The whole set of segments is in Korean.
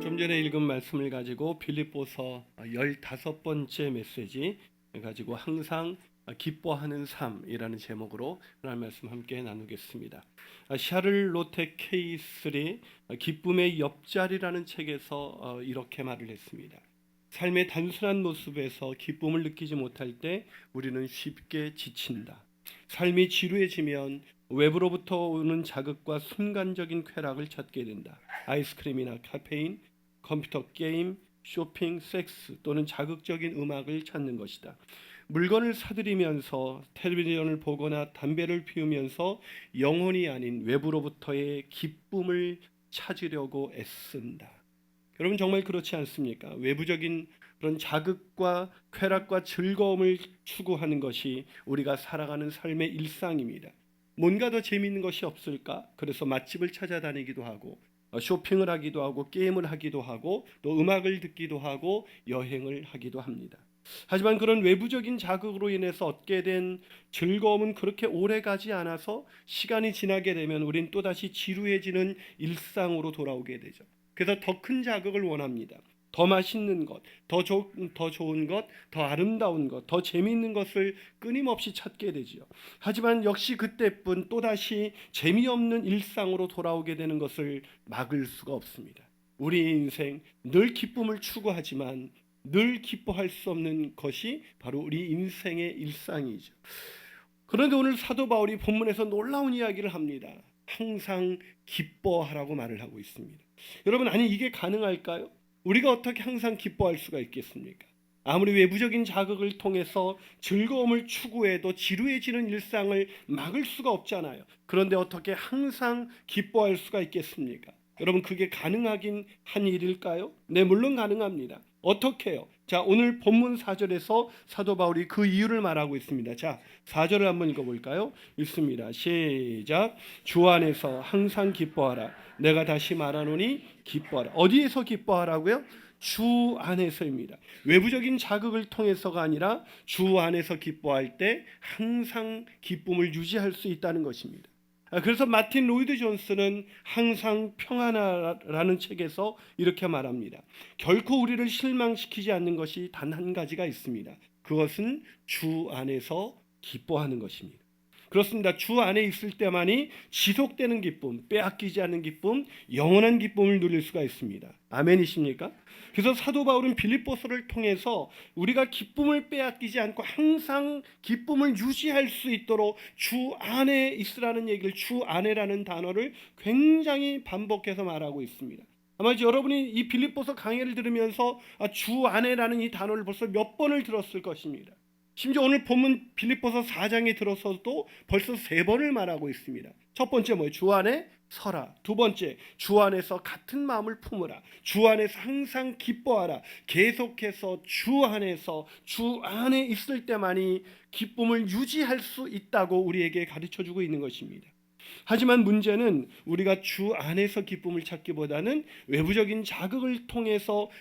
좀 전에 읽은 말씀을 가지고 빌립보서 15번째 메시지 가지고 항상 기뻐하는 삶이라는 제목으로 하나님 말씀 함께 나누겠습니다. 샤를로테 K3 기쁨의 옆자리라는 책에서 이렇게 말을 했습니다. 삶의 단순한 모습에서 기쁨을 느끼지 못할 때 우리는 쉽게 지친다. 삶이 지루해지면 외부로부터 오는 자극과 순간적인 쾌락을 찾게 된다. 아이스크림이나 카페인, 컴퓨터 게임, 쇼핑, 섹스 또는 자극적인 음악을 찾는 것이다. 물건을 사들이면서 텔레비전을 보거나 담배를 피우면서 영혼이 아닌 외부로부터의 기쁨을 찾으려고 애쓴다. 여러분 정말 그렇지 않습니까? 외부적인 그런 자극과 쾌락과 즐거움을 추구하는 것이 우리가 살아가는 삶의 일상입니다. 뭔가 더 재미있는 것이 없을까? 그래서 맛집을 찾아다니기도 하고 쇼핑을 하기도 하고 게임을 하기도 하고 또 음악을 듣기도 하고 여행을 하기도 합니다. 하지만 그런 외부적인 자극으로 인해서 얻게 된 즐거움은 그렇게 오래 가지 않아서 시간이 지나게 되면 우린 또다시 지루해지는 일상으로 돌아오게 되죠. 그래서 더 큰 자극을 원합니다. 더 맛있는 것, 더 좋은 것, 더 아름다운 것, 더 재미있는 것을 끊임없이 찾게 되지요. 하지만 역시 그때뿐 또다시 재미없는 일상으로 돌아오게 되는 것을 막을 수가 없습니다. 우리 인생 늘 기쁨을 추구하지만 늘 기뻐할 수 없는 것이 바로 우리 인생의 일상이죠. 그런데 오늘 사도 바울이 본문에서 놀라운 이야기를 합니다. 항상 기뻐하라고 말을 하고 있습니다. 여러분, 아니 이게 가능할까요? 우리가 어떻게 항상 기뻐할 수가 있겠습니까? 아무리 외부적인 자극을 통해서 즐거움을 추구해도 지루해지는 일상을 막을 수가 없잖아요. 그런데 어떻게 항상 기뻐할 수가 있겠습니까? 여러분, 그게 가능하긴 한 일일까요? 네, 물론 가능합니다. 어떻게요? 자, 오늘 본문 4절에서 사도 바울이 그 이유를 말하고 있습니다. 자, 4절을 한번 읽어볼까요? 읽습니다. 시작. 주 안에서 항상 기뻐하라. 내가 다시 말하노니 기뻐하라. 어디에서 기뻐하라고요? 주 안에서입니다. 외부적인 자극을 통해서가 아니라 주 안에서 기뻐할 때 항상 기쁨을 유지할 수 있다는 것입니다. 그래서 마틴 로이드 존스는 항상 평안하라는 책에서 이렇게 말합니다. 결코 우리를 실망시키지 않는 것이 단 한 가지가 있습니다. 그것은 주 안에서 기뻐하는 것입니다. 그렇습니다. 주 안에 있을 때만이 지속되는 기쁨, 빼앗기지 않는 기쁨, 영원한 기쁨을 누릴 수가 있습니다. 아멘이십니까? 그래서 사도 바울은 빌립보서를 통해서 우리가 기쁨을 빼앗기지 않고 항상 기쁨을 유지할 수 있도록 주 안에 있으라는 얘기를, 주 안에라는 단어를 굉장히 반복해서 말하고 있습니다. 아마 여러분이 이 빌립보서 강의를 들으면서 주 안에라는 이 단어를 벌써 몇 번을 들었을 것입니다. 심지어 오늘 본문 빌립보서 4장에 들어서도 벌써 3번을 말하고 있습니다. 첫 번째 뭐예요? 주 안에 서라. 두 번째, 주 안에서 같은 마음을 품으라. 주 안에서 항상 기뻐하라. 계속해서 주 안에서 주 안에 있을 때만이 기쁨을 유지할 수 있다고 우리에게 가르쳐주고 있는 것입니다. 하지만 문제는 우리가 주 안에서 기쁨을 찾기보다는 외부적인 자극을 통해서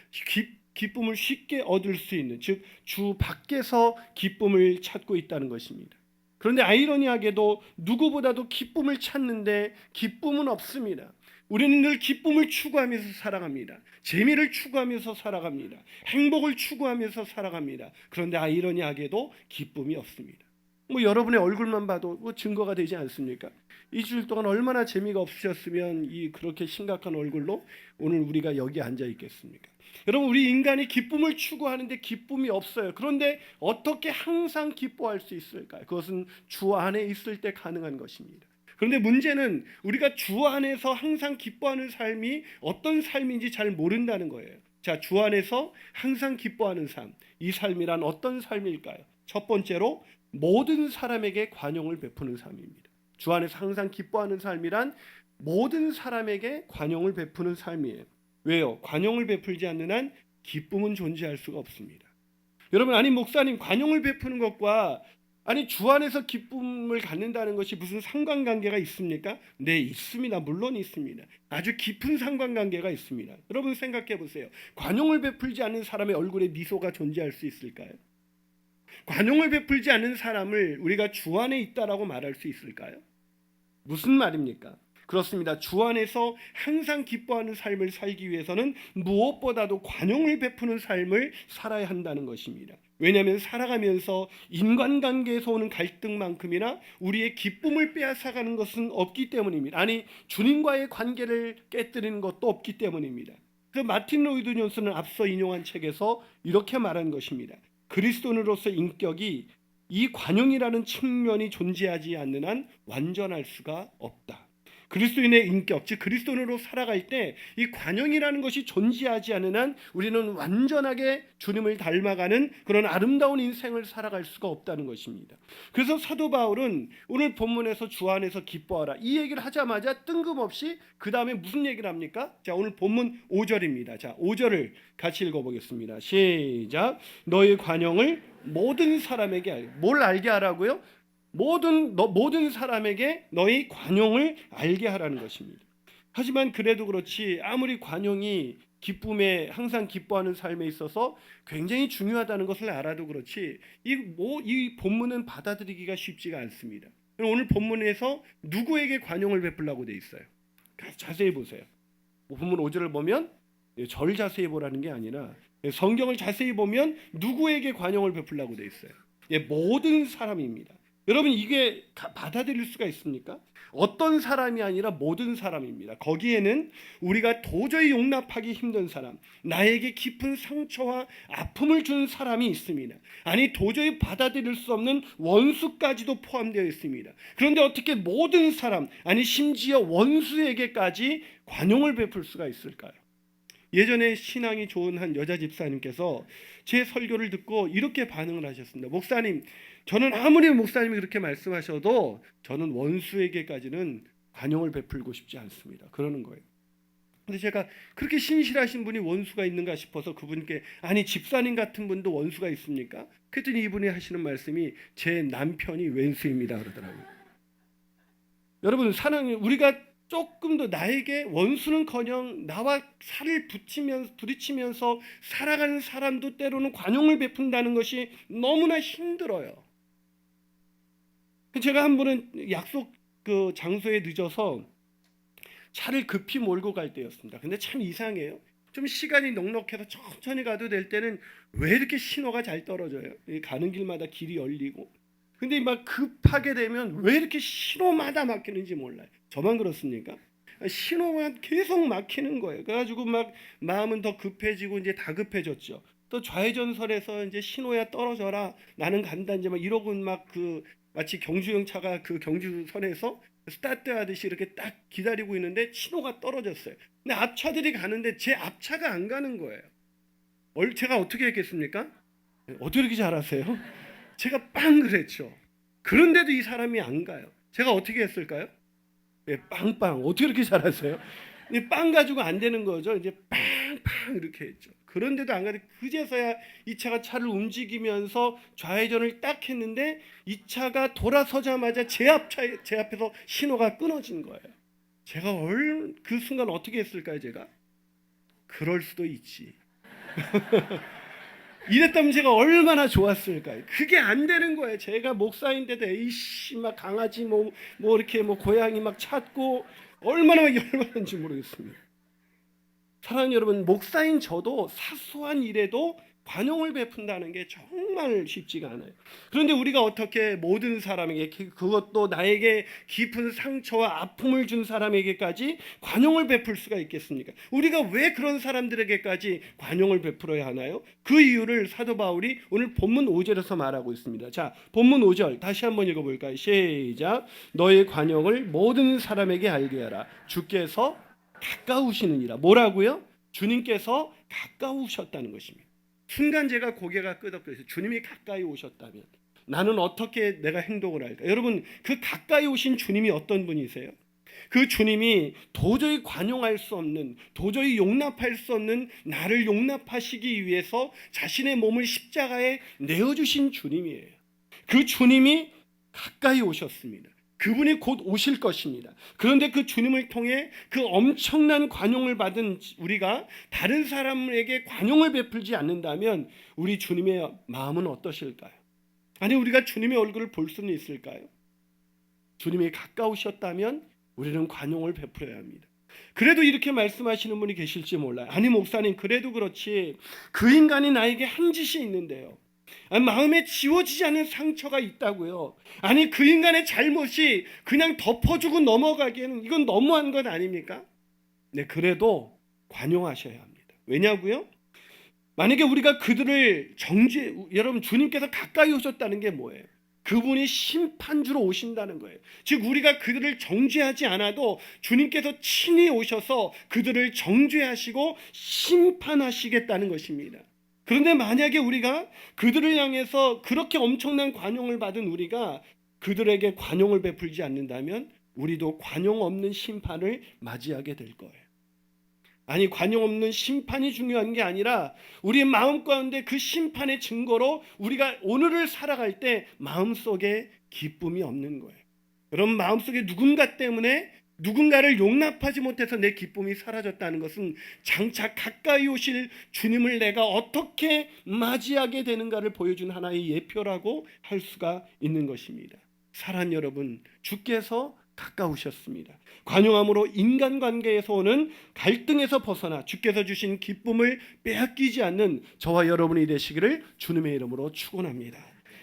기쁨을 쉽게 얻을 수 있는, 즉 주 밖에서 기쁨을 찾고 있다는 것입니다. 그런데 아이러니하게도 누구보다도 기쁨을 찾는데 기쁨은 없습니다. 우리는 늘 기쁨을 추구하면서 살아갑니다. 재미를 추구하면서 살아갑니다. 행복을 추구하면서 살아갑니다. 그런데 아이러니하게도 기쁨이 없습니다. 여러분의 얼굴만 봐도 증거가 되지 않습니까? 2주일 동안 얼마나 재미가 없으셨으면 그렇게 심각한 얼굴로 오늘 우리가 여기 앉아 있겠습니까? 여러분, 우리 인간이 기쁨을 추구하는데 기쁨이 없어요. 그런데 어떻게 항상 기뻐할 수 있을까요? 그것은 주 안에 있을 때 가능한 것입니다. 그런데 문제는 우리가 주 안에서 항상 기뻐하는 삶이 어떤 삶인지 잘 모른다는 거예요. 자, 주 안에서 항상 기뻐하는 삶, 이 삶이란 어떤 삶일까요? 첫 번째로 모든 사람에게 관용을 베푸는 삶입니다. 주 안에서 항상 기뻐하는 삶이란 모든 사람에게 관용을 베푸는 삶이에요. 왜요? 관용을 베풀지 않는 한 기쁨은 존재할 수가 없습니다. 여러분, 아니 목사님, 관용을 베푸는 것과 주 안에서 기쁨을 갖는다는 것이 무슨 상관관계가 있습니까? 네, 있습니다. 물론 있습니다. 아주 깊은 상관관계가 있습니다. 여러분 생각해 보세요. 관용을 베풀지 않는 사람의 얼굴에 미소가 존재할 수 있을까요? 관용을 베풀지 않는 사람을 우리가 주 안에 있다라고 말할 수 있을까요? 무슨 말입니까? 그렇습니다. 주 안에서 항상 기뻐하는 삶을 살기 위해서는 무엇보다도 관용을 베푸는 삶을 살아야 한다는 것입니다. 왜냐하면 살아가면서 인간관계에서 오는 갈등만큼이나 우리의 기쁨을 빼앗아가는 것은 없기 때문입니다. 아니, 주님과의 관계를 깨뜨리는 것도 없기 때문입니다. 그 마틴 로이드 존슨은 앞서 인용한 책에서 이렇게 말한 것입니다. 그리스도인으로서 인격이 이 관용이라는 측면이 존재하지 않는 한 완전할 수가 없다. 그리스도인의 인격, 즉 그리스도인으로 살아갈 때 이 관용이라는 것이 존재하지 않는 한 우리는 완전하게 주님을 닮아가는 그런 아름다운 인생을 살아갈 수가 없다는 것입니다. 그래서 사도 바울은 오늘 본문에서 주 안에서 기뻐하라 이 얘기를 하자마자 뜬금없이 그 다음에 무슨 얘기를 합니까? 자, 오늘 본문 5절입니다. 자, 5절을 같이 읽어보겠습니다. 시작. 너희 관용을 모든 사람에게 뭘 알게 하라고요? 모든 사람에게 너희 관용을 알게 하라는 것입니다. 하지만 그래도 그렇지 아무리 관용이 기쁨에 항상 기뻐하는 삶에 있어서 굉장히 중요하다는 것을 알아도 그렇지 이 본문은 받아들이기가 쉽지가 않습니다. 오늘 본문에서 누구에게 관용을 베풀라고 돼 있어요? 자세히 보세요. 본문 5절을 보면 절 자세히 보라는 게 아니라 성경을 자세히 보면 누구에게 관용을 베풀라고 돼 있어요? 모든 사람입니다. 여러분 이게 받아들일 수가 있습니까? 어떤 사람이 아니라 모든 사람입니다. 거기에는 우리가 도저히 용납하기 힘든 사람, 나에게 깊은 상처와 아픔을 준 사람이 있습니다. 아니 도저히 받아들일 수 없는 원수까지도 포함되어 있습니다. 그런데 어떻게 모든 사람, 아니 심지어 원수에게까지 관용을 베풀 수가 있을까요? 예전에 신앙이 좋은 한 여자 집사님께서 제 설교를 듣고 이렇게 반응을 하셨습니다. 목사님, 저는 아무리 목사님이 그렇게 말씀하셔도 저는 원수에게까지는 관용을 베풀고 싶지 않습니다. 그러는 거예요. 근데 제가 그렇게 신실하신 분이 원수가 있는가 싶어서 그분께 아니 집사님 같은 분도 원수가 있습니까? 그랬더니 이분이 하시는 말씀이 제 남편이 왼수입니다 그러더라고요. 여러분 우리가 조금 더 나에게 원수는커녕 나와 살을 부딪히면서 살아가는 사람도 때로는 관용을 베푼다는 것이 너무나 힘들어요. 제가 한 번은 약속 그 장소에 늦어서 차를 급히 몰고 갈 때였습니다. 근데 참 이상해요. 좀 시간이 넉넉해서 천천히 가도 될 때는 왜 이렇게 신호가 잘 떨어져요? 가는 길마다 길이 열리고. 근데 막 급하게 되면 왜 이렇게 신호마다 막히는지 몰라요. 저만 그렇습니까? 신호가 계속 막히는 거예요. 그래가지고 막 마음은 더 급해지고 이제 다급해졌죠. 또 좌회전선에서 이제 신호야 떨어져라. 나는 간다 이제 막 이러고 막 마치 경주용차가 그 경주선에서 스타트하듯이 이렇게 딱 기다리고 있는데 신호가 떨어졌어요. 근데 앞차들이 가는데 제 앞차가 안 가는 거예요. 제가 어떻게 했겠습니까? 어떻게 이렇게 잘하세요? 제가 빵 그랬죠. 그런데도 이 사람이 안 가요. 제가 어떻게 했을까요? 빵빵. 어떻게 이렇게 잘하세요? 빵 가지고 안 되는 거죠. 이제 빵빵 이렇게 했죠. 그런데도 안 가도 그제서야 이 차가 차를 움직이면서 좌회전을 딱 했는데 이 차가 돌아서자마자 제 앞에서 신호가 끊어진 거예요. 제가 그 순간 어떻게 했을까요? 제가 그럴 수도 있지. 이랬다면 제가 얼마나 좋았을까요? 그게 안 되는 거예요. 제가 목사인데도 에이씨 막 강아지 뭐 이렇게 고양이 막 찾고 얼마나 열받는지 모르겠습니다. 사랑하는 여러분, 목사인 저도 사소한 일에도 관용을 베푼다는 게 정말 쉽지가 않아요. 그런데 우리가 어떻게 모든 사람에게, 그것도 나에게 깊은 상처와 아픔을 준 사람에게까지 관용을 베풀 수가 있겠습니까? 우리가 왜 그런 사람들에게까지 관용을 베풀어야 하나요? 그 이유를 사도 바울이 오늘 본문 5절에서 말하고 있습니다. 자, 본문 5절 다시 한번 읽어볼까요? 시작. 너의 관용을 모든 사람에게 알게 하라. 주께서 가까우시느니라. 뭐라고요? 주님께서 가까우셨다는 것입니다. 순간 제가 고개가 끄덕거려서 주님이 가까이 오셨다면 나는 어떻게 내가 행동을 할까? 여러분, 그 가까이 오신 주님이 어떤 분이세요? 그 주님이 도저히 관용할 수 없는, 도저히 용납할 수 없는 나를 용납하시기 위해서 자신의 몸을 십자가에 내어주신 주님이에요. 그 주님이 가까이 오셨습니다. 그분이 곧 오실 것입니다. 그런데 그 주님을 통해 그 엄청난 관용을 받은 우리가 다른 사람에게 관용을 베풀지 않는다면 우리 주님의 마음은 어떠실까요? 아니 우리가 주님의 얼굴을 볼 수는 있을까요? 주님이 가까우셨다면 우리는 관용을 베풀어야 합니다. 그래도 이렇게 말씀하시는 분이 계실지 몰라요. 아니 목사님, 그래도 그렇지 그 인간이 나에게 한 짓이 있는데요, 아니, 마음에 지워지지 않는 상처가 있다고요. 아니 그 인간의 잘못이 그냥 덮어주고 넘어가기에는 이건 너무한 것 아닙니까? 네, 그래도 관용하셔야 합니다. 왜냐고요? 만약에 우리가 그들을 여러분, 주님께서 가까이 오셨다는 게 뭐예요? 그분이 심판주로 오신다는 거예요. 즉 우리가 그들을 정죄하지 않아도 주님께서 친히 오셔서 그들을 정죄하시고 심판하시겠다는 것입니다. 그런데 만약에 우리가 그들을 향해서 그렇게 엄청난 관용을 받은 우리가 그들에게 관용을 베풀지 않는다면 우리도 관용 없는 심판을 맞이하게 될 거예요. 아니, 관용 없는 심판이 중요한 게 아니라 우리의 마음 가운데 그 심판의 증거로 우리가 오늘을 살아갈 때 마음속에 기쁨이 없는 거예요. 여러분, 마음속에 누군가 때문에 누군가를 용납하지 못해서 내 기쁨이 사라졌다는 것은 장차 가까이 오실 주님을 내가 어떻게 맞이하게 되는가를 보여준 하나의 예표라고 할 수가 있는 것입니다. 사랑 여러분, 주께서 가까우셨습니다. 관용함으로 인간관계에서 오는 갈등에서 벗어나 주께서 주신 기쁨을 빼앗기지 않는 저와 여러분이 되시기를 주님의 이름으로 축원합니다.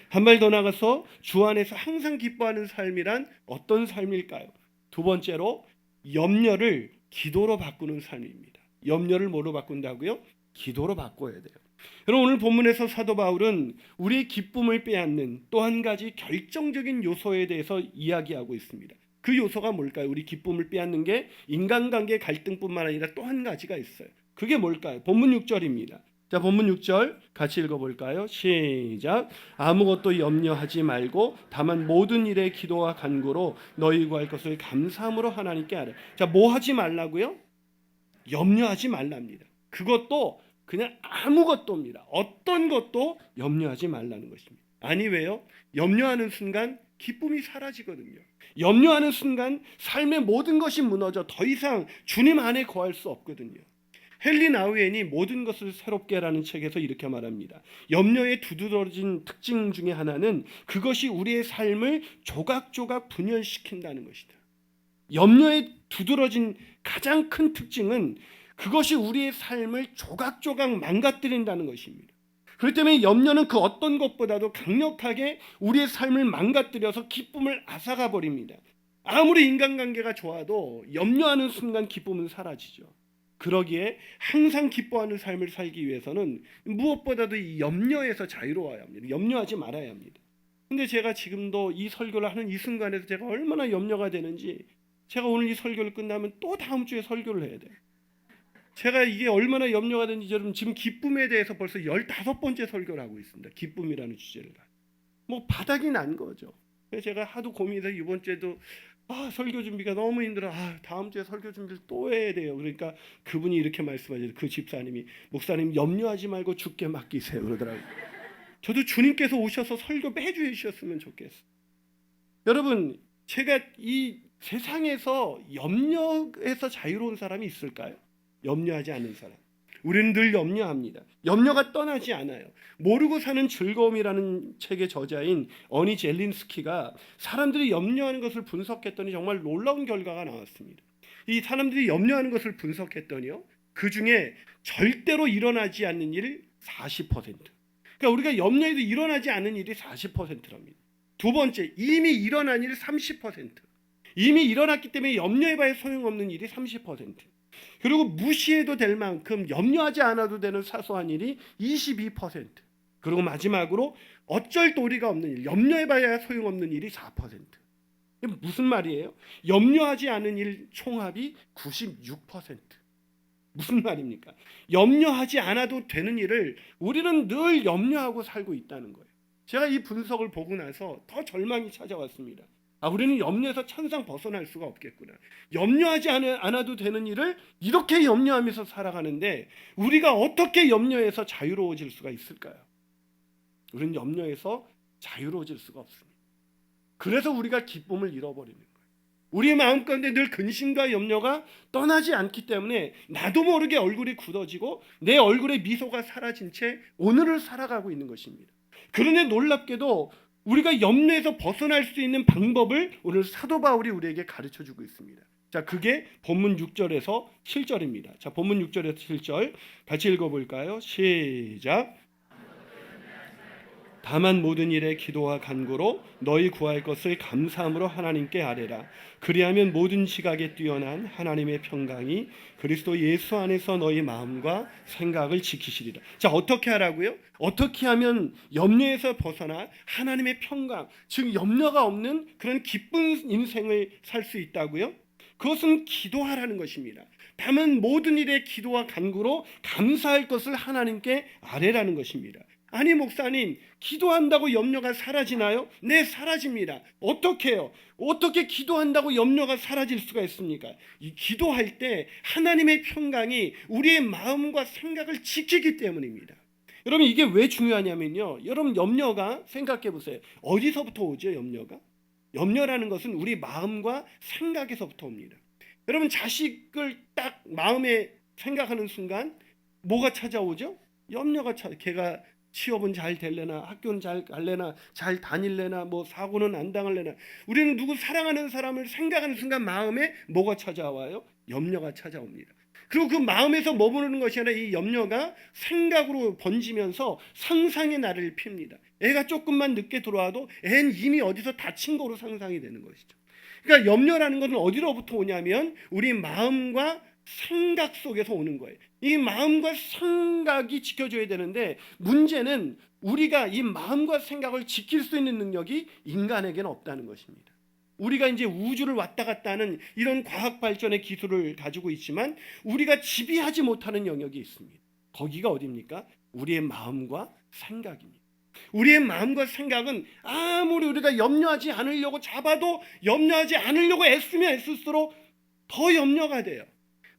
한 발 더 나가서 주 안에서 항상 기뻐하는 삶이란 어떤 삶일까요? 두 번째로 염려를 기도로 바꾸는 삶입니다. 염려를 뭐로 바꾼다고요? 기도로 바꿔야 돼요. 여러분, 오늘 본문에서 사도 바울은 우리의 기쁨을 빼앗는 또 한 가지 결정적인 요소에 대해서 이야기하고 있습니다. 그 요소가 뭘까요? 우리 기쁨을 빼앗는 게 인간관계 갈등뿐만 아니라 또 한 가지가 있어요. 그게 뭘까요? 본문 6절입니다. 자, 본문 6절 같이 읽어볼까요? 시작. 아무것도 염려하지 말고 다만 모든 일에 기도와 간구로 너희 구할 것을 감사함으로 하나님께 아뢰. 자, 뭐 하지 말라고요? 염려하지 말랍니다. 그것도 그냥 아무것도입니다. 어떤 것도 염려하지 말라는 것입니다. 아니, 왜요? 염려하는 순간 기쁨이 사라지거든요. 염려하는 순간 삶의 모든 것이 무너져 더 이상 주님 안에 거할 수 없거든요. 헨리 나우엔이 모든 것을 새롭게라는 책에서 이렇게 말합니다. 염려의 두드러진 특징 중에 하나는 그것이 우리의 삶을 조각조각 분열시킨다는 것이다. 염려의 두드러진 가장 큰 특징은 그것이 우리의 삶을 조각조각 망가뜨린다는 것입니다. 그렇기 때문에 염려는 그 어떤 것보다도 강력하게 우리의 삶을 망가뜨려서 기쁨을 앗아가 버립니다. 아무리 인간관계가 좋아도 염려하는 순간 기쁨은 사라지죠. 그러기에 항상 기뻐하는 삶을 살기 위해서는 무엇보다도 이 염려에서 자유로워야 합니다. 염려하지 말아야 합니다. 근데 제가 지금도 이 설교를 하는 이 순간에서 제가 얼마나 염려가 되는지, 제가 오늘 이 설교를 끝나면 또 다음 주에 설교를 해야 돼요. 제가 이게 얼마나 염려가 되는지 여러분, 지금 기쁨에 대해서 벌써 15번째 설교를 하고 있습니다. 기쁨이라는 주제를. 뭐 바닥이 난 거죠. 그래서 제가 하도 고민해서 이번 주에도 설교 준비가 너무 힘들어. 다음 주에 설교 준비를 또 해야 돼요. 그러니까 그분이 이렇게 말씀하셨어요. 그 집사님이, 목사님 염려하지 말고 주께 맡기세요 그러더라고요. 저도 주님께서 오셔서 설교 매주 해주셨으면 좋겠어요. 여러분, 제가 이 세상에서 염려에서 자유로운 사람이 있을까요? 염려하지 않는 사람. 우리는 늘 염려합니다. 염려가 떠나지 않아요. 모르고 사는 즐거움이라는 책의 저자인 어니 젤린스키가 사람들이 염려하는 것을 분석했더니 정말 놀라운 결과가 나왔습니다. 이 사람들이 염려하는 것을 분석했더니요, 그 중에 절대로 일어나지 않는 일 40%. 그러니까 우리가 염려해도 일어나지 않는 일이 40%랍니다. 두 번째, 이미 일어난 일 30%. 이미 일어났기 때문에 염려해봐야 소용없는 일이 30%. 그리고 무시해도 될 만큼 염려하지 않아도 되는 사소한 일이 22%. 그리고 마지막으로 어쩔 도리가 없는 일, 염려해봐야 소용없는 일이 4%. 이게 무슨 말이에요? 염려하지 않은 일 총합이 96%. 무슨 말입니까? 염려하지 않아도 되는 일을 우리는 늘 염려하고 살고 있다는 거예요. 제가 이 분석을 보고 나서 더 절망이 찾아왔습니다. 우리는 염려에서 천상 벗어날 수가 없겠구나. 염려하지 않아도 되는 일을 이렇게 염려하면서 살아가는데 우리가 어떻게 염려에서 자유로워질 수가 있을까요? 우리는 염려에서 자유로워질 수가 없습니다. 그래서 우리가 기쁨을 잃어버리는 거예요. 우리의 마음 가운데 늘 근심과 염려가 떠나지 않기 때문에 나도 모르게 얼굴이 굳어지고 내 얼굴에 미소가 사라진 채 오늘을 살아가고 있는 것입니다. 그런데 놀랍게도 우리가 염려에서 벗어날 수 있는 방법을 오늘 사도 바울이 우리에게 가르쳐 주고 있습니다. 자, 그게 본문 6절에서 7절입니다. 자, 본문 6절에서 7절 같이 읽어볼까요? 시작. 다만 모든 일에 기도와 간구로 너희 구할 것을 감사함으로 하나님께 아뢰라. 그리하면 모든 지각에 뛰어난 하나님의 평강이 그리스도 예수 안에서 너희 마음과 생각을 지키시리라. 자, 어떻게 하라고요? 어떻게 하면 염려에서 벗어나 하나님의 평강, 즉 염려가 없는 그런 기쁜 인생을 살 수 있다고요? 그것은 기도하라는 것입니다. 다만 모든 일에 기도와 간구로 감사할 것을 하나님께 아뢰라는 것입니다. 아니 목사님, 기도한다고 염려가 사라지나요? 네, 사라집니다. 어떻게 해요? 어떻게 기도한다고 염려가 사라질 수가 있습니까? 이 기도할 때 하나님의 평강이 우리의 마음과 생각을 지키기 때문입니다. 여러분, 이게 왜 중요하냐면요, 여러분 염려가, 생각해 보세요. 어디서부터 오죠? 염려라는 것은 우리 마음과 생각에서부터 옵니다. 여러분, 자식을 딱 마음에 생각하는 순간 뭐가 찾아오죠? 염려가 걔가 취업은 잘 될래나, 학교는 잘 갈래나, 잘 다닐래나, 뭐 사고는 안 당할래나. 우리는 누구 사랑하는 사람을 생각하는 순간 마음에 뭐가 찾아와요? 염려가 찾아옵니다. 그리고 그 마음에서 머무르는 것이 아니라 이 염려가 생각으로 번지면서 상상의 날을 핍니다. 애가 조금만 늦게 들어와도 애는 이미 어디서 다친 거로 상상이 되는 것이죠. 그러니까 염려라는 것은 어디로부터 오냐면 우리 마음과 생각 속에서 오는 거예요. 이 마음과 생각이 지켜줘야 되는데, 문제는 우리가 이 마음과 생각을 지킬 수 있는 능력이 인간에게는 없다는 것입니다. 우리가 이제 우주를 왔다 갔다 하는 이런 과학 발전의 기술을 가지고 있지만 우리가 지배하지 못하는 영역이 있습니다. 거기가 어디입니까? 우리의 마음과 생각입니다. 우리의 마음과 생각은 아무리 우리가 염려하지 않으려고 잡아도 염려하지 않으려고 애쓰면 애쓸수록 더 염려가 돼요.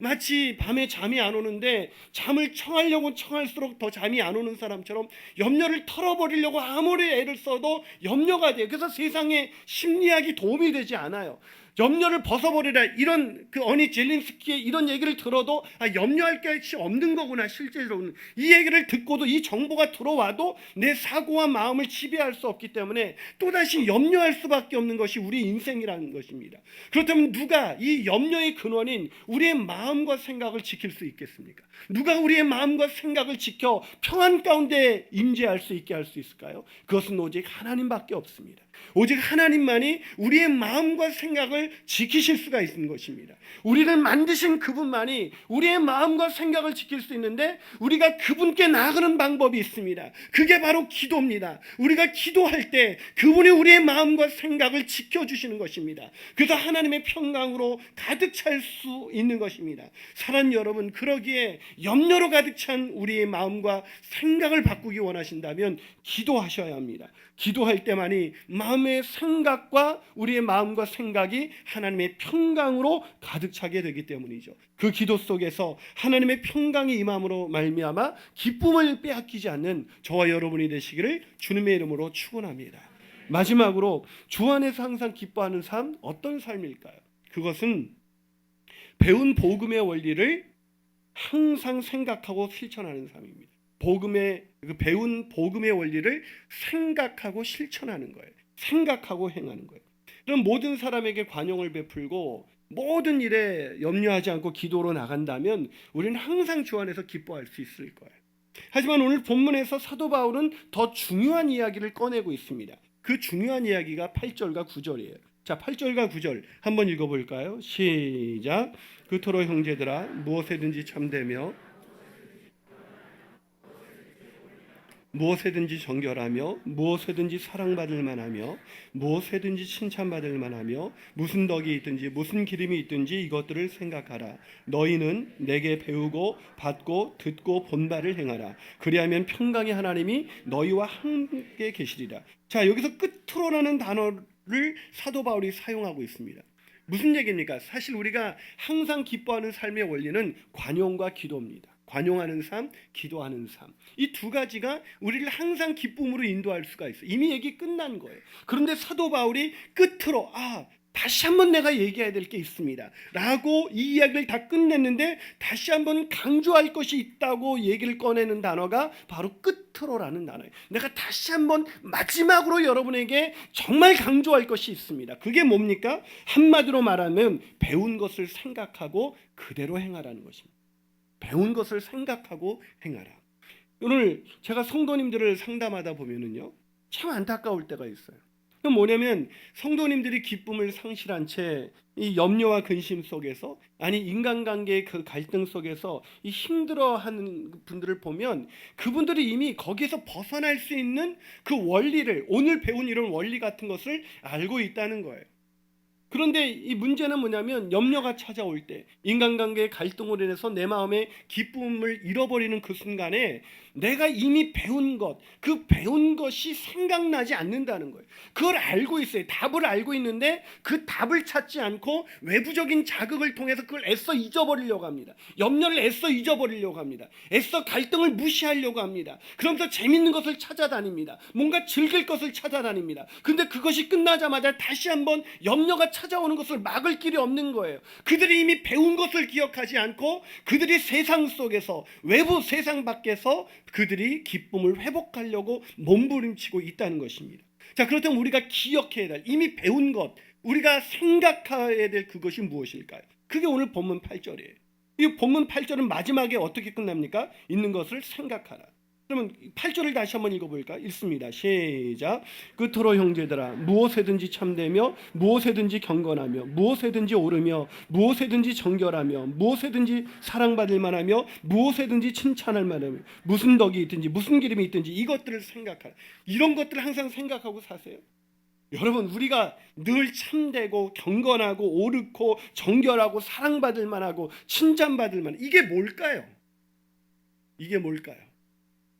마치 밤에 잠이 안 오는데 잠을 청하려고 청할수록 더 잠이 안 오는 사람처럼 염려를 털어버리려고 아무리 애를 써도 염려가 돼요. 그래서 세상에 심리학이 도움이 되지 않아요. 염려를 벗어버리라, 이런 그 어니 젤린스키의 이런 얘기를 들어도 염려할 것이 없는 거구나. 실제로는 이 얘기를 듣고도, 이 정보가 들어와도 내 사고와 마음을 지배할 수 없기 때문에 또다시 염려할 수밖에 없는 것이 우리 인생이라는 것입니다. 그렇다면 누가 이 염려의 근원인 우리의 마음과 생각을 지킬 수 있겠습니까? 누가 우리의 마음과 생각을 지켜 평안 가운데 임재할 수 있게 할 수 있을까요? 그것은 오직 하나님밖에 없습니다. 오직 하나님만이 우리의 마음과 생각을 지키실 수가 있는 것입니다. 우리를 만드신 그분만이 우리의 마음과 생각을 지킬 수 있는데, 우리가 그분께 나아가는 방법이 있습니다. 그게 바로 기도입니다. 우리가 기도할 때 그분이 우리의 마음과 생각을 지켜주시는 것입니다. 그래서 하나님의 평강으로 가득 찰 수 있는 것입니다. 사랑하는 여러분, 그러기에 염려로 가득 찬 우리의 마음과 생각을 바꾸기 원하신다면 기도하셔야 합니다. 기도할 때만이 마음의 생각과 우리의 마음과 생각이 하나님의 평강으로 가득 차게 되기 때문이죠. 그 기도 속에서 하나님의 평강이 임함으로 말미암아 기쁨을 빼앗기지 않는 저와 여러분이 되시기를 주님의 이름으로 축원합니다. 마지막으로 주 안에서 항상 기뻐하는 삶, 어떤 삶일까요? 그것은 배운 복음의 원리를 항상 생각하고 실천하는 삶입니다. 배운 복음의 원리를 생각하고 실천하는 거예요. 생각하고 행하는 거예요. 그럼 모든 사람에게 관용을 베풀고 모든 일에 염려하지 않고 기도로 나간다면 우리는 항상 주 안에서 기뻐할 수 있을 거예요. 하지만 오늘 본문에서 사도 바울은 더 중요한 이야기를 꺼내고 있습니다. 그 중요한 이야기가 8절과 9절이에요. 자, 8절과 9절 한번 읽어볼까요? 시작. 그토록 형제들아, 무엇에든지 참되며 무엇에든지 정결하며 무엇에든지 사랑받을 만하며 무엇에든지 칭찬받을 만하며 무슨 덕이 있든지 무슨 기름이 있든지 이것들을 생각하라. 너희는 내게 배우고 받고 듣고 본 바를 행하라. 그리하면 평강의 하나님이 너희와 함께 계시리라. 자, 여기서 끝으로라는 단어를 사도 바울이 사용하고 있습니다. 무슨 얘기입니까? 사실 우리가 항상 기뻐하는 삶의 원리는 관용과 기도입니다. 관용하는 삶, 기도하는 삶. 이 두 가지가 우리를 항상 기쁨으로 인도할 수가 있어요. 이미 얘기 끝난 거예요. 그런데 사도 바울이 끝으로 다시 한번 내가 얘기해야 될 게 있습니다 라고 이 이야기를 다 끝냈는데 다시 한번 강조할 것이 있다고 얘기를 꺼내는 단어가 바로 끝으로라는 단어예요. 내가 다시 한번 마지막으로 여러분에게 정말 강조할 것이 있습니다. 그게 뭡니까? 한마디로 말하면 배운 것을 생각하고 그대로 행하라는 것입니다. 배운 것을 생각하고 행하라. 오늘 제가 성도님들을 상담하다 보면은요, 참 안타까울 때가 있어요. 그 뭐냐면 성도님들이 기쁨을 상실한 채 이 염려와 근심 속에서, 아니 인간관계의 그 갈등 속에서 이 힘들어하는 분들을 보면 그분들이 이미 거기에서 벗어날 수 있는 그 원리를, 오늘 배운 이런 원리 같은 것을 알고 있다는 거예요. 그런데 이 문제는 뭐냐면 염려가 찾아올 때, 인간관계의 갈등으로 인해서 내 마음의 기쁨을 잃어버리는 그 순간에 내가 이미 배운 것, 그 배운 것이 생각나지 않는다는 거예요. 그걸 알고 있어요. 답을 알고 있는데 그 답을 찾지 않고 외부적인 자극을 통해서 그걸 애써 잊어버리려고 합니다. 염려를 애써 잊어버리려고 합니다. 애써 갈등을 무시하려고 합니다. 그러면서 재밌는 것을 찾아다닙니다. 뭔가 즐길 것을 찾아다닙니다. 근데 그것이 끝나자마자 다시 한번 염려가 찾아오는 것을 막을 길이 없는 거예요. 그들이 이미 배운 것을 기억하지 않고 그들이 세상 속에서, 외부 세상 밖에서 그들이 기쁨을 회복하려고 몸부림치고 있다는 것입니다. 자, 그렇다면 우리가 기억해야 될, 이미 배운 것, 우리가 생각해야 될 그것이 무엇일까요? 그게 오늘 본문 8절이에요. 이 본문 8절은 마지막에 어떻게 끝납니까? 있는 것을 생각하라. 그러면 8절을 다시 한번 읽어볼까? 읽습니다. 시작. 끝으로 형제들아, 무엇에든지 참되며 무엇에든지 경건하며 무엇에든지 오르며 무엇에든지 정결하며 무엇에든지 사랑받을 만하며 무엇에든지 칭찬할 만하며 무슨 덕이 있든지 무슨 기름이 있든지 이것들을 생각하라. 이런 것들을 항상 생각하고 사세요. 여러분, 우리가 늘 참되고 경건하고 옳고 정결하고 사랑받을 만하고 칭찬받을 만한, 이게 뭘까요? 이게 뭘까요?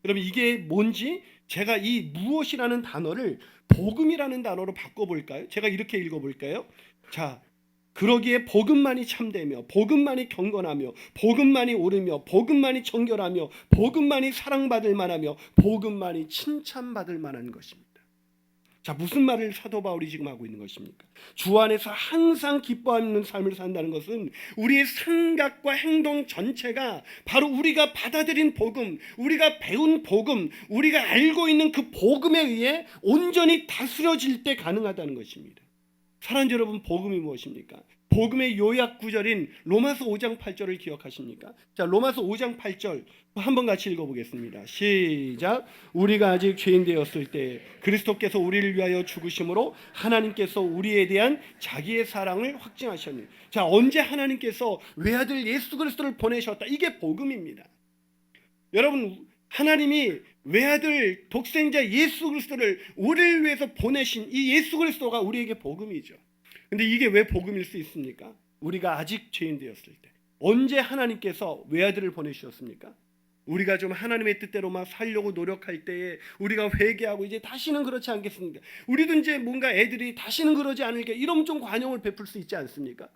그러면 이게 뭔지 제가 이 무엇이라는 단어를 복음이라는 단어로 바꿔볼까요? 제가 이렇게 읽어볼까요? 자, 그러기에 복음만이 참되며 복음만이 경건하며 복음만이 옳으며 복음만이 정결하며 복음만이 사랑받을 만하며 복음만이 칭찬받을 만한 것입니다. 자, 무슨 말을 사도 바울이 지금 하고 있는 것입니까? 주 안에서 항상 기뻐하는 삶을 산다는 것은 우리의 생각과 행동 전체가 바로 우리가 받아들인 복음, 우리가 배운 복음, 우리가 알고 있는 그 복음에 의해 온전히 다스려질 때 가능하다는 것입니다. 사랑하는 여러분, 복음이 무엇입니까? 복음의 요약 구절인 로마서 5장 8절을 기억하십니까? 자, 로마서 5장 8절 한번 같이 읽어보겠습니다. 시작. 우리가 아직 죄인 되었을 때 그리스도께서 우리를 위하여 죽으심으로 하나님께서 우리에 대한 자기의 사랑을 확증하셨니. 자, 언제 하나님께서 외아들 예수 그리스도를 보내셨다. 이게 복음입니다. 여러분, 하나님이 외아들 독생자 예수 그리스도를 우리를 위해서 보내신 이 예수 그리스도가 우리에게 복음이죠. 근데 이게 왜 복음일 수 있습니까? 우리가 아직 죄인 되었을 때. 언제 하나님께서 외아들을 보내주셨습니까? 우리가 좀 하나님의 뜻대로만 살려고 노력할 때에 우리가 회개하고 이제 다시는 그렇지 않겠습니까? 우리도 이제 뭔가 애들이 다시는 그러지 않을게, 이러면 좀 관용을 베풀 수 있지 않습니까?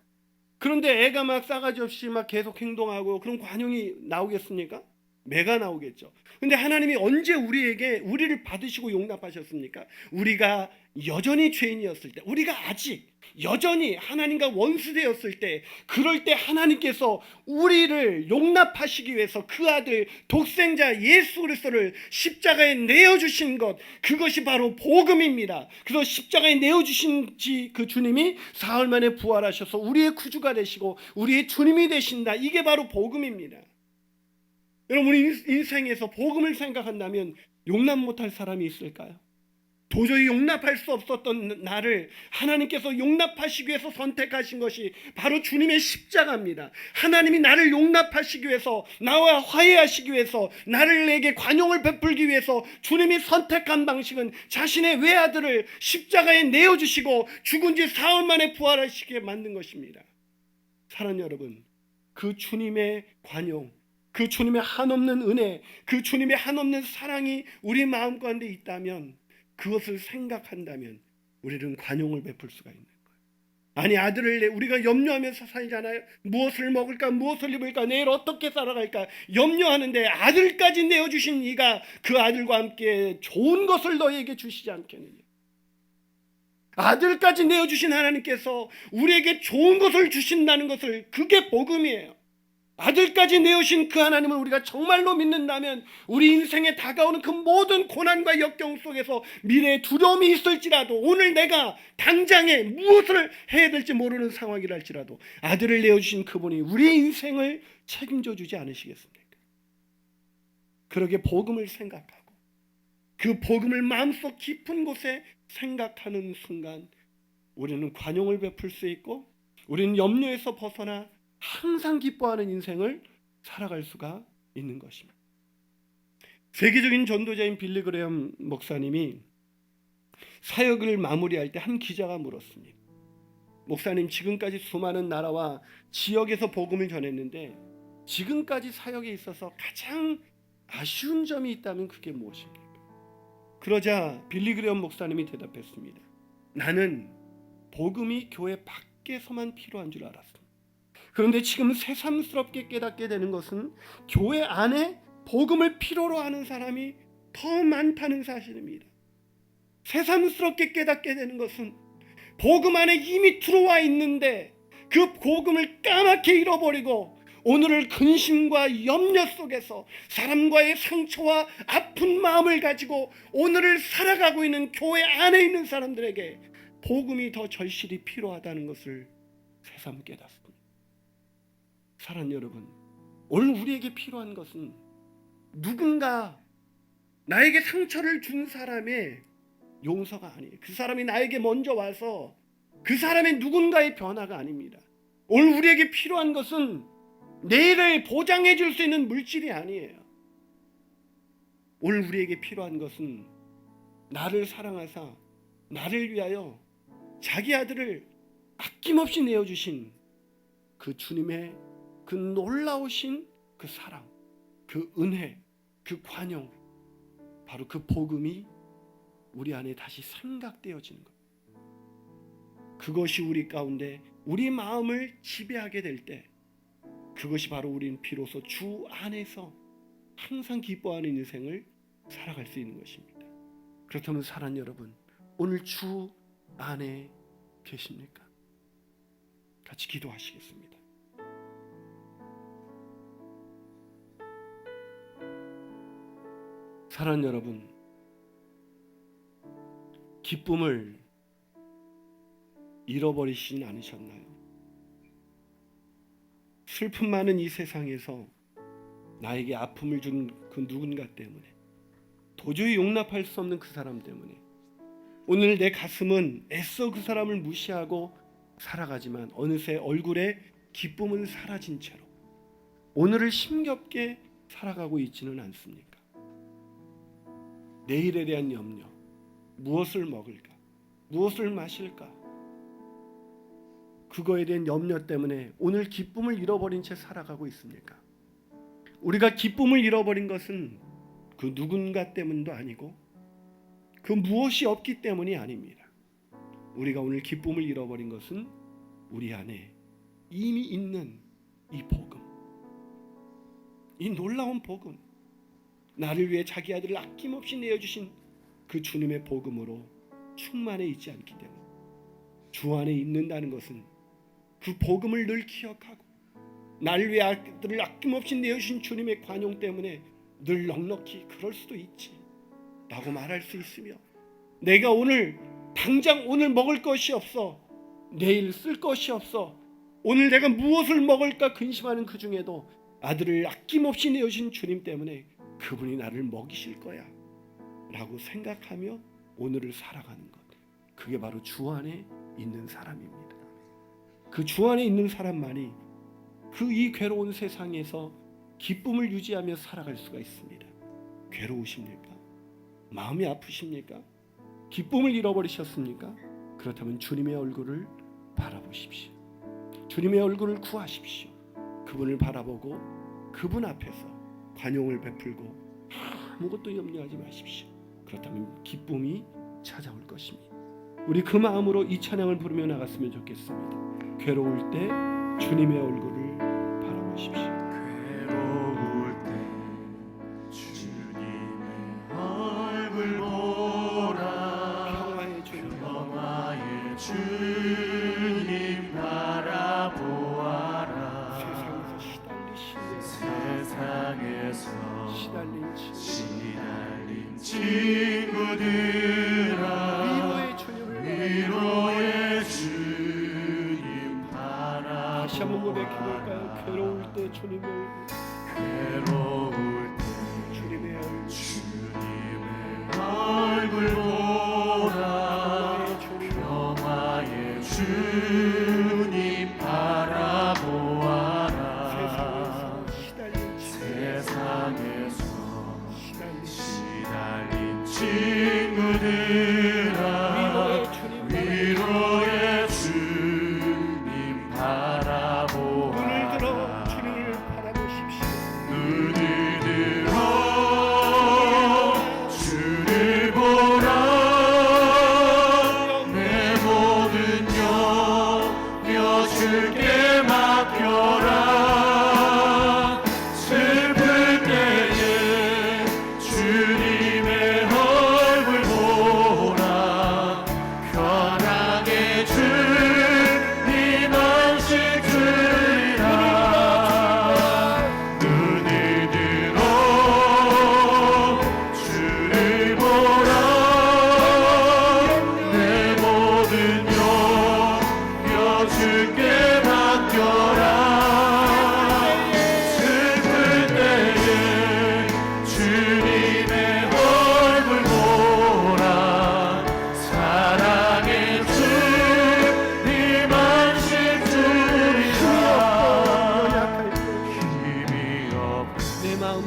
그런데 애가 막 싸가지 없이 막 계속 행동하고 그럼 관용이 나오겠습니까? 매가 나오겠죠. 근데 하나님이 언제 우리를 받으시고 용납하셨습니까? 우리가 여전히 죄인이었을 때, 우리가 아직 여전히 하나님과 원수되었을 때, 그럴 때 하나님께서 우리를 용납하시기 위해서 그 아들 독생자 예수 그리스도를 십자가에 내어주신 것, 그것이 바로 복음입니다. 그래서 십자가에 내어주신 그 주님이 사흘 만에 부활하셔서 우리의 구주가 되시고 우리의 주님이 되신다. 이게 바로 복음입니다. 여러분, 우리 인생에서 복음을 생각한다면 용납 못할 사람이 있을까요? 도저히 용납할 수 없었던 나를 하나님께서 용납하시기 위해서 선택하신 것이 바로 주님의 십자가입니다. 하나님이 나를 용납하시기 위해서, 나와 화해하시기 위해서, 나를 내게 관용을 베풀기 위해서 주님이 선택한 방식은 자신의 외아들을 십자가에 내어주시고 죽은 지 사흘 만에 부활하시게 만든 것입니다. 사랑하는 여러분, 그 주님의 관용, 그 주님의 한없는 은혜, 그 주님의 한없는 사랑이 우리 마음 가운데 있다면, 그것을 생각한다면 우리는 관용을 베풀 수가 있는 거예요. 아니, 아들을 우리가 염려하면서 살잖아요. 무엇을 먹을까, 무엇을 입을까, 내일 어떻게 살아갈까 염려하는데 아들까지 내어주신 이가 그 아들과 함께 좋은 것을 너희에게 주시지 않겠느냐. 아들까지 내어주신 하나님께서 우리에게 좋은 것을 주신다는 것을, 그게 복음이에요. 아들까지 내어주신 그 하나님을 우리가 정말로 믿는다면 우리 인생에 다가오는 그 모든 고난과 역경 속에서 미래에 두려움이 있을지라도, 오늘 내가 당장에 무엇을 해야 될지 모르는 상황이라 할지라도 아들을 내어주신 그분이 우리 인생을 책임져 주지 않으시겠습니까? 그러게 복음을 생각하고 그 복음을 마음속 깊은 곳에 생각하는 순간 우리는 관용을 베풀 수 있고, 우리는 염려에서 벗어나 항상 기뻐하는 인생을 살아갈 수가 있는 것입니다. 세계적인 전도자인 빌리 그레엄 목사님이 사역을 마무리할 때 한 기자가 물었습니다. 목사님, 지금까지 수많은 나라와 지역에서 복음을 전했는데 지금까지 사역에 있어서 가장 아쉬운 점이 있다면 그게 무엇입니까? 그러자 빌리 그레엄 목사님이 대답했습니다. 나는 복음이 교회 밖에서만 필요한 줄 알았습니다. 그런데 지금 새삼스럽게 깨닫게 되는 것은 교회 안에 복음을 필요로 하는 사람이 더 많다는 사실입니다. 새삼스럽게 깨닫게 되는 것은 복음 안에 이미 들어와 있는데 그 복음을 까맣게 잃어버리고 오늘을 근심과 염려 속에서 사람과의 상처와 아픈 마음을 가지고 오늘을 살아가고 있는 교회 안에 있는 사람들에게 복음이 더 절실히 필요하다는 것을 새삼 깨닫습니다. 사랑하는 여러분, 오늘 우리에게 필요한 것은 누군가 나에게 상처를 준 사람의 용서가 아니에요. 그 사람이 나에게 먼저 와서 그 사람의 누군가의 변화가 아닙니다. 오늘 우리에게 필요한 것은 내일을 보장해 줄 수 있는 물질이 아니에요. 오늘 우리에게 필요한 것은 나를 사랑하사 나를 위하여 자기 아들을 아낌없이 내어주신 그 주님의 그 놀라우신 그 사랑, 그 은혜, 그 관용, 바로 그 복음이 우리 안에 다시 생각되어지는 것. 그것이 우리 가운데 우리 마음을 지배하게 될 때 그것이 바로 우리는 비로소 주 안에서 항상 기뻐하는 인생을 살아갈 수 있는 것입니다. 그렇다면 사랑하는 여러분, 오늘 주 안에 계십니까? 같이 기도하시겠습니다. 사랑하는 여러분, 기쁨을 잃어버리시진 않으셨나요? 슬픔 많은 이 세상에서 나에게 아픔을 준 그 누군가 때문에, 도저히 용납할 수 없는 그 사람 때문에 오늘 내 가슴은 애써 그 사람을 무시하고 살아가지만 어느새 얼굴에 기쁨은 사라진 채로 오늘을 힘겹게 살아가고 있지는 않습니까? 내일에 대한 염려, 무엇을 먹을까, 무엇을 마실까, 그거에 대한 염려 때문에 오늘 기쁨을 잃어버린 채 살아가고 있습니까? 우리가 기쁨을 잃어버린 것은 그 누군가 때문도 아니고 그 무엇이 없기 때문이 아닙니다. 우리가 오늘 기쁨을 잃어버린 것은 우리 안에 이미 있는 이 복음, 이 놀라운 복음, 나를 위해 자기 아들을 아낌없이 내어주신 그 주님의 복음으로 충만해 있지 않기 때문에, 주 안에 있는다는 것은 그 복음을 늘 기억하고 나를 위해 아들을 아낌없이 내어주신 주님의 관용 때문에 늘 넉넉히 그럴 수도 있지 라고 말할 수 있으며, 내가 오늘 당장 오늘 먹을 것이 없어, 내일 쓸 것이 없어, 오늘 내가 무엇을 먹을까 근심하는 그 중에도 아들을 아낌없이 내어주신 주님 때문에 그분이 나를 먹이실 거야 라고 생각하며 오늘을 살아가는 것, 그게 바로 주 안에 있는 사람입니다. 그 주 안에 있는 사람만이 그 이 괴로운 세상에서 기쁨을 유지하며 살아갈 수가 있습니다. 괴로우십니까? 마음이 아프십니까? 기쁨을 잃어버리셨습니까? 그렇다면 주님의 얼굴을 바라보십시오. 주님의 얼굴을 구하십시오. 그분을 바라보고 그분 앞에서 관용을 베풀고 아무것도 염려하지 마십시오. 그렇다면 기쁨이 찾아올 것입니다. 우리 그 마음으로 이 찬양을 부르며 나갔으면 좋겠습니다. 괴로울 때 주님의 얼굴을 바라보십시오. 괴로울 때 주님의 얼굴 보라. 평화의 주님, 평화의 시달린 친구들아 위로의 주님 다시 한번 고백해볼까요? 괴로울 때 주님을 주님의 얼굴 보라 평화의 주님 바라보아라 세상에서 시달린 친구들아 위로의 주님 바라보아라 눈을 들어 주를 보라 내 모든 염려 주께 맡겨라 슬플 때에 주님의 얼굴 보라 편하게 주님 안식 주리라 눈을 들어 주를 보라 내 모든 염려 주께 맡겨라 슬플 때에 주님의 얼굴 보라 사랑의 주님 안식 주리라 힘이 없고 내 마음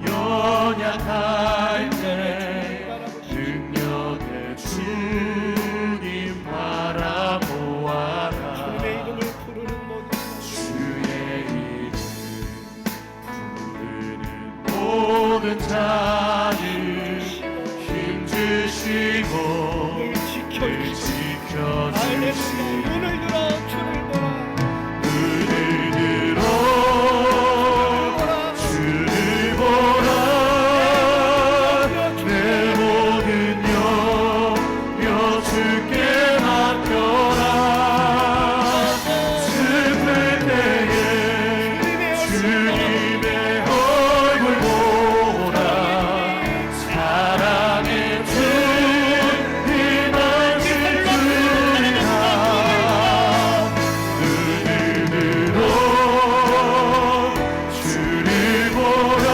연약할 때 능력의 주님 바라보아라 주님의 이름을 부르는 모든 주의 이름 부르는 모든 자들 힘주시고 늘 늘 지켜주시고 지켜주시고 눈을 들어 주를 보라 눈을 들어 주를 보라 내 모든 염려 주께 맡겨라 슬플 때에 주님의 얼굴 보라 사랑의 주님 안식 주리라 눈을 들어 주를 보라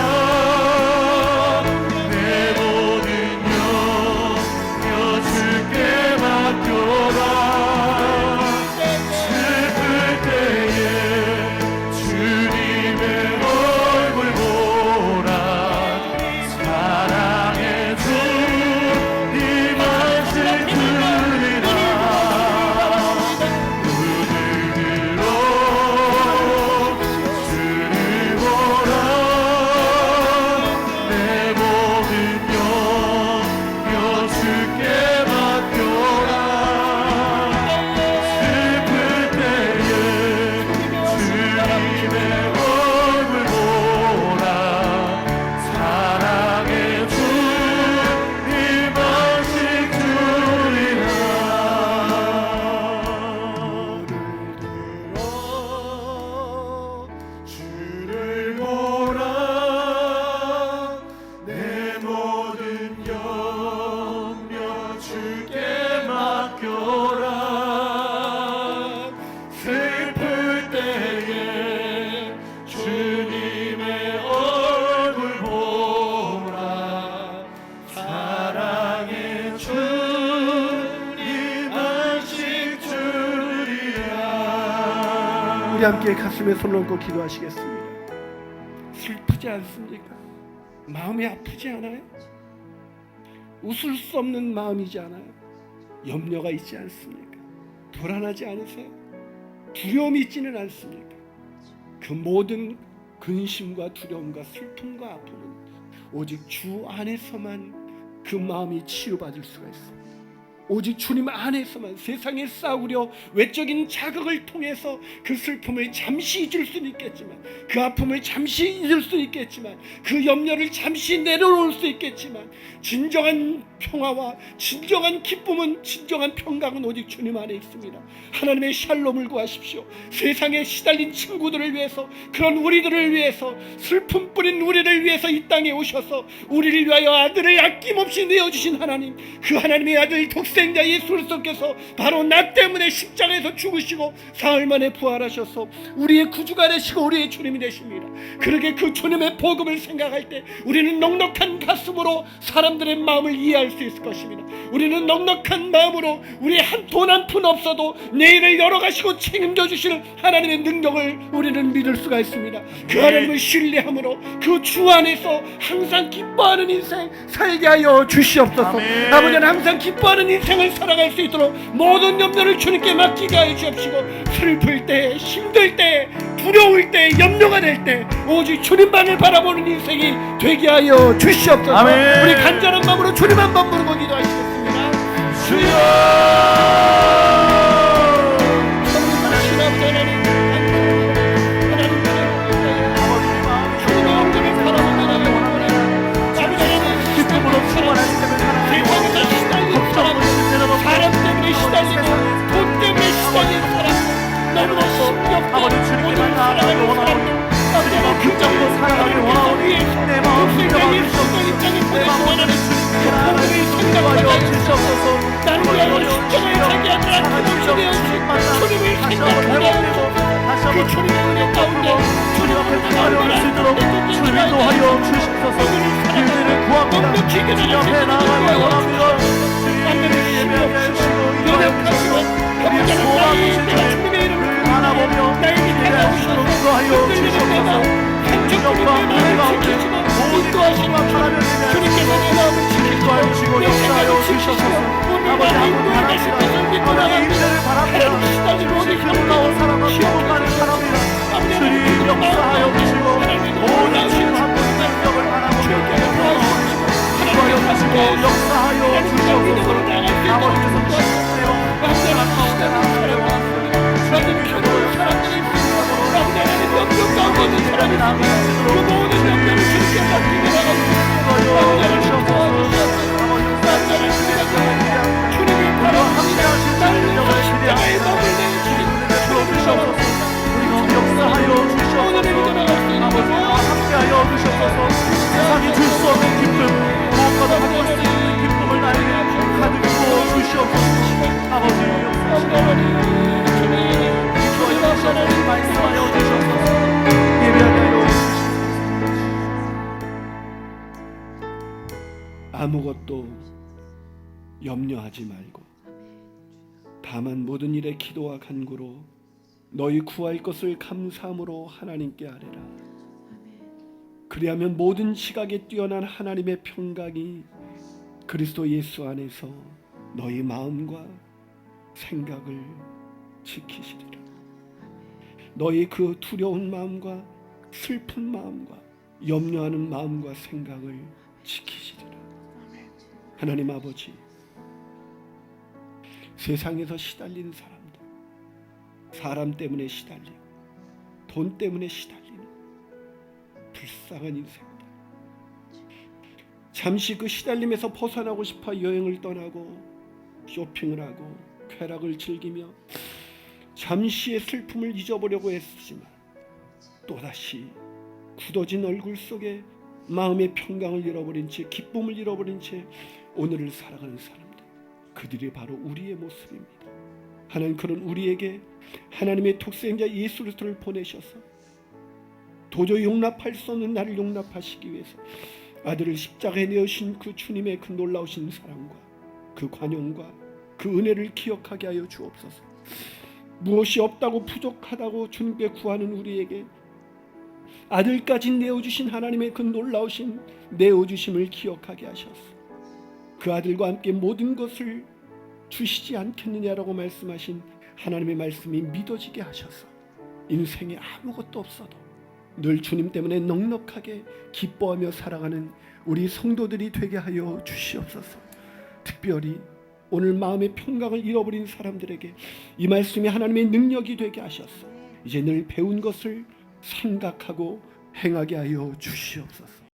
내 모든 염려 주께 맡겨라 슬플 때에 주님의 얼굴 보라 사랑의 주님 안식 주리라 눈을 들어 주를 보라 내 모든 염려 주께 맡겨라 슬플 때에 주님의 얼굴 보라 사랑의 주님 안식 주리라 주를 보라 내 모든 염려 주께 맡겨라 슬플 때에 주님의 얼굴 보라 사랑의 주님 안식 주리라 우리 함께 가슴에 손을 얹고 기도하시겠습니다. 슬프지 않습니까? 마음이 아프지 않아요? 웃을 수 없는 마음이지 않아요? 염려가 있지 않습니까? 불안하지 않으세요? 두려움이 있지는 않습니까? 그 모든 근심과 두려움과 슬픔과 아픔은 오직 주 안에서만 그 마음이 치유받을 수가 있습니다. 오직 주님 안에서만 세상에 싸우려 외적인 자극을 통해서 그 슬픔을 잠시 잊을 수는 있겠지만, 그 아픔을 잠시 잊을 수 있겠지만, 그 염려를 잠시 내려놓을 수 있겠지만, 진정한 평화와 진정한 기쁨은, 진정한 평강은 오직 주님 안에 있습니다. 하나님의 샬롬을 구하십시오. 세상에 시달린 친구들을 위해서, 그런 우리들을 위해서, 슬픔 뿌린 우리를 위해서 이 땅에 오셔서 우리를 위하여 아들을 아낌없이 내어주신 하나님, 그 하나님의 아들 독생자 예수 그리스도께서 바로 나 때문에 십자가에서 죽으시고 사흘 만에 부활하셔서 우리의 구주가 되시고 우리의 주님이 되십니다. 그러게 그 주님의 복음을 생각할 때 우리는 넉넉한 가슴으로 사람들의 마음을 이해할 수 있을 것입니다. 우리는 넉넉한 마음으로 우리의 돈 한 푼 없어도 내일을 열어가시고 책임져 주실 하나님의 능력을 우리는 믿을 수가 있습니다. 그 하나님을 신뢰함으로 그 주 안에서 항상 기뻐하는 인생 살게 하여 주시옵소서. 아멘. 아버지는 항상 기뻐하는 인생을 살아갈 수 있도록 모든 염려를 주님께 맡기게 하여 주옵시고, 슬플 때, 힘들 때, 두려울 때, 염려가 될 때 오직 주님만을 바라보는 인생이 되게 하여 주시옵소서. 아멘. 우리 간절한 마음으로 주님 한 번 부르고 기도하시겠습니다. 주여 아버지 주님께만 나아가길 원하오니 주님을 붙잡고 살아가길 원하오니 내 마음 붙잡아 주시옵소서. 내 마음을 주님께 나아가길 인도하여 주시옵소서. 어려워 십자가에 사랑을 주시옵소서. 주님만 다시 한번 회복되고 다시 한번 주님의 가운데 주님 앞에 나아갈 수 있도록 주님 인도하여 주시옵소서. 일들을 구합니다. 주님 앞에 나아가길 원합니다. 주님 예배하게 해주시고 인도하여 주시옵소서. 우리의 소망이 주님의 바라보며 예배하시도록 인도하여 주시옵소서. 영과 은혜 가운데 모든 것과 하나님 주님께서 내 마음을 지키시고 주시고 역사하여 주시옵소서. 아버지 한번 바랍니다. 아버지 인내를 바랍니다. 주님 놀라운 사랑과 기쁨만을 바랍니다. 주님 역사하여 주시고 모든 주님 한 분의 능력을 바라보며 인도하여 주시고 역사하여 주시옵소서. 아버지께서 주시옵소서. 완전한 가운데 나아가려 원합니다. 주님 기도를 사랑하는 영적 가운데 있는 사람이 그 모든 영적을 주님께 맡기게 나가고 주님을 바라봅니다. 나를 십자가에 몸을 내주시옵소서. 우리 역사하여 주시옵소서. 아버지와 함께하여 주시옵소서. 세상이 줄 수 없는 기쁨, 무엇보다 받을 수 있는 기쁨을 나에게 가득 부어 주시옵소서. 아버지 역사하시옵소서. 주님 말씀하여 주시옵소서. 예배하게 하여 주시옵소서. 아무것도 염려하지 말고 다만 모든 일에 기도와 간구로 너희 구할 것을 감사함으로 하나님께 아뢰라. 그리하면 모든 시각에 뛰어난 하나님의 평강이 그리스도 예수 안에서 너희 마음과 생각을 지키시리라. 너희 그 두려운 마음과 슬픈 마음과 염려하는 마음과 생각을 지키시리라. 하나님 아버지, 세상에서 시달리는 사람들, 사람 때문에 시달리고 돈 때문에 시달리는 불쌍한 인생들, 잠시 그 시달림에서 벗어나고 싶어 여행을 떠나고 쇼핑을 하고 쾌락을 즐기며 잠시의 슬픔을 잊어보려고 애쓰지만 또다시 굳어진 얼굴 속에 마음의 평강을 잃어버린 채, 기쁨을 잃어버린 채 오늘을 살아가는 사람들, 그들이 바로 우리의 모습입니다. 하나님, 그런 우리에게 하나님의 독생자 예수 그리스도를 보내셔서 도저히 용납할 수 없는 나를 용납하시기 위해서 아들을 십자가에 내어신 그 주님의 그 놀라우신 사랑과 그 관용과 그 은혜를 기억하게 하여 주옵소서. 무엇이 없다고 부족하다고 주님께 구하는 우리에게 아들까지 내어주신 하나님의 그 놀라우신 내어주심을 기억하게 하셨어. 그 아들과 함께 모든 것을 주시지 않겠느냐라고 말씀하신 하나님의 말씀이 믿어지게 하셔서 인생에 아무것도 없어도 늘 주님 때문에 넉넉하게 기뻐하며 살아가는 우리 성도들이 되게 하여 주시옵소서. 특별히 오늘 마음의 평강을 잃어버린 사람들에게 이 말씀이 하나님의 능력이 되게 하셔서 이제 늘 배운 것을 생각하고 행하게 하여 주시옵소서.